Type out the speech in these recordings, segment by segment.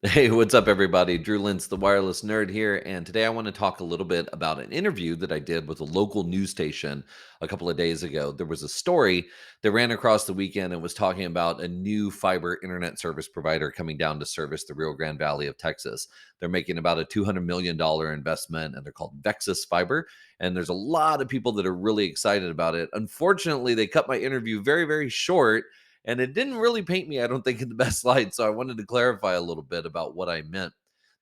Hey, what's up, everybody? Drew Lentz, the wireless nerd here, and today I want to talk a little bit about an interview that I did with a local news station a couple of days ago. There was a story that ran across the weekend and was talking about a new fiber internet service provider coming down to service the Rio Grande Valley of Texas. They're making about a $200 million investment, and they're called Vexus Fiber. And there's a lot of people that are really excited about it. Unfortunately, they cut my interview very, very short and it didn't really paint me, I don't think, in the best light. So I wanted to clarify a little bit about what I meant.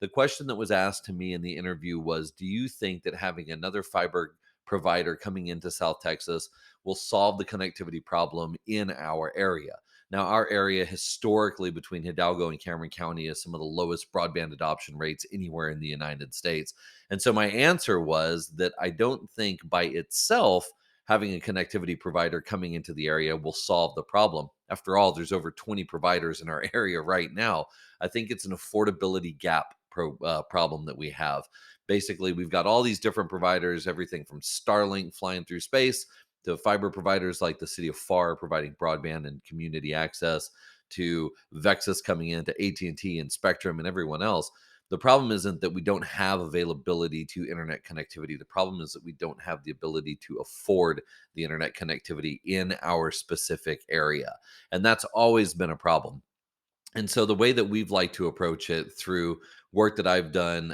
The question that was asked to me in the interview was, do you think that having another fiber provider coming into South Texas will solve the connectivity problem in our area? Now, our area historically between Hidalgo and Cameron County is some of the lowest broadband adoption rates anywhere in the United States. And so my answer was that I don't think by itself having a connectivity provider coming into the area will solve the problem. After all, there's over 20 providers in our area right now. I think it's an affordability gap problem that we have. Basically, we've got all these different providers, everything from Starlink flying through space to fiber providers like the city of FAR providing broadband and community access to Vexus coming in to AT&T and T and Spectrum and everyone else. The problem isn't that we don't have availability to internet connectivity. The problem is that we don't have the ability to afford the internet connectivity in our specific area. And that's always been a problem. And so the way that we've liked to approach it through work that I've done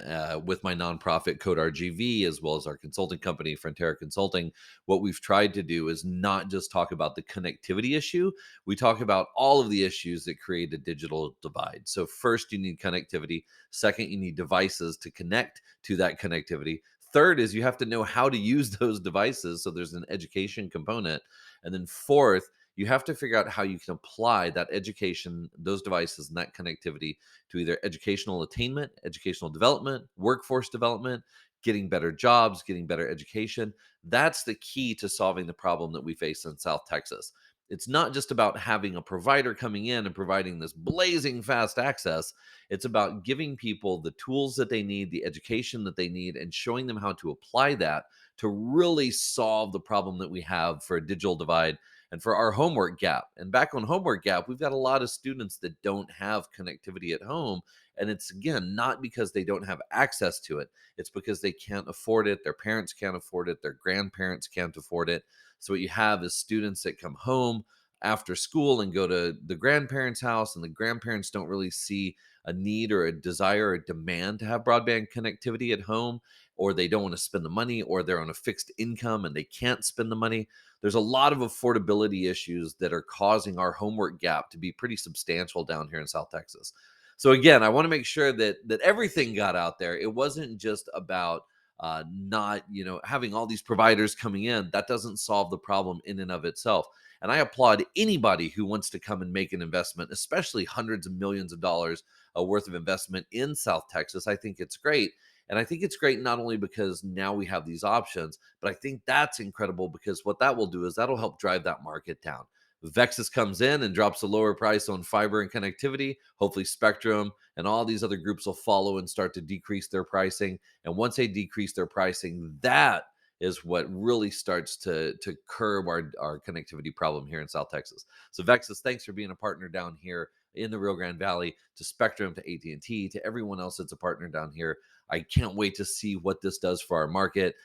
with my nonprofit Code RGV, as well as our consulting company, Frontera Consulting, what we've tried to do is not just talk about the connectivity issue. We talk about all of the issues that create a digital divide. So first, you need connectivity. Second, you need devices to connect to that connectivity. Third is you have to know how to use those devices. So there's an education component. And then fourth, you have to figure out how you can apply that education, those devices, and that connectivity to either educational attainment, educational development, workforce development, getting better jobs, getting better education. That's the key to solving the problem that we face in South Texas. It's not just about having a provider coming in and providing this blazing fast access. It's about giving people the tools that they need, the education that they need, and showing them how to apply that to really solve the problem that we have for a digital divide and for our homework gap. And back on homework gap, we've got a lot of students that don't have connectivity at home. And it's again, not because they don't have access to it, it's because they can't afford it. Their parents can't afford it. Their grandparents can't afford it. So what you have is students that come home after school and go to the grandparents' house, and the grandparents don't really see a need or a desire or demand to have broadband connectivity at home, or they don't want to spend the money, or they're on a fixed income and they can't spend the money. There's a lot of affordability issues that are causing our homework gap to be pretty substantial down here in South Texas. So again, I want to make sure that everything got out there. It wasn't just about not having all these providers coming in. That doesn't solve the problem in and of itself. And I applaud anybody who wants to come and make an investment, especially hundreds of millions of dollars worth of investment in South Texas. I think it's great. And I think it's great not only because now we have these options, but I think that's incredible because what that will do is that'll help drive that market down. Vexus comes in and drops a lower price on fiber and connectivity. Hopefully, Spectrum and all these other groups will follow and start to decrease their pricing. And once they decrease their pricing, that is what really starts to curb our connectivity problem here in South Texas. So, Vexus, thanks for being a partner down here in the Rio Grande Valley, to Spectrum, to AT&T, to everyone else that's a partner down here. I can't wait to see what this does for our market.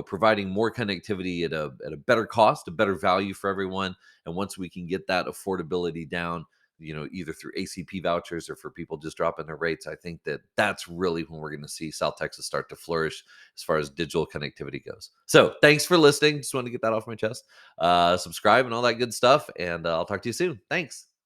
Providing more connectivity at a better cost, a better value for everyone. And once we can get that affordability down, either through ACP vouchers or for people just dropping their rates, I think that that's really when we're going to see South Texas start to flourish as far as digital connectivity goes. So thanks for listening. Just wanted to get that off my chest. Subscribe and all that good stuff. And I'll talk to you soon. Thanks.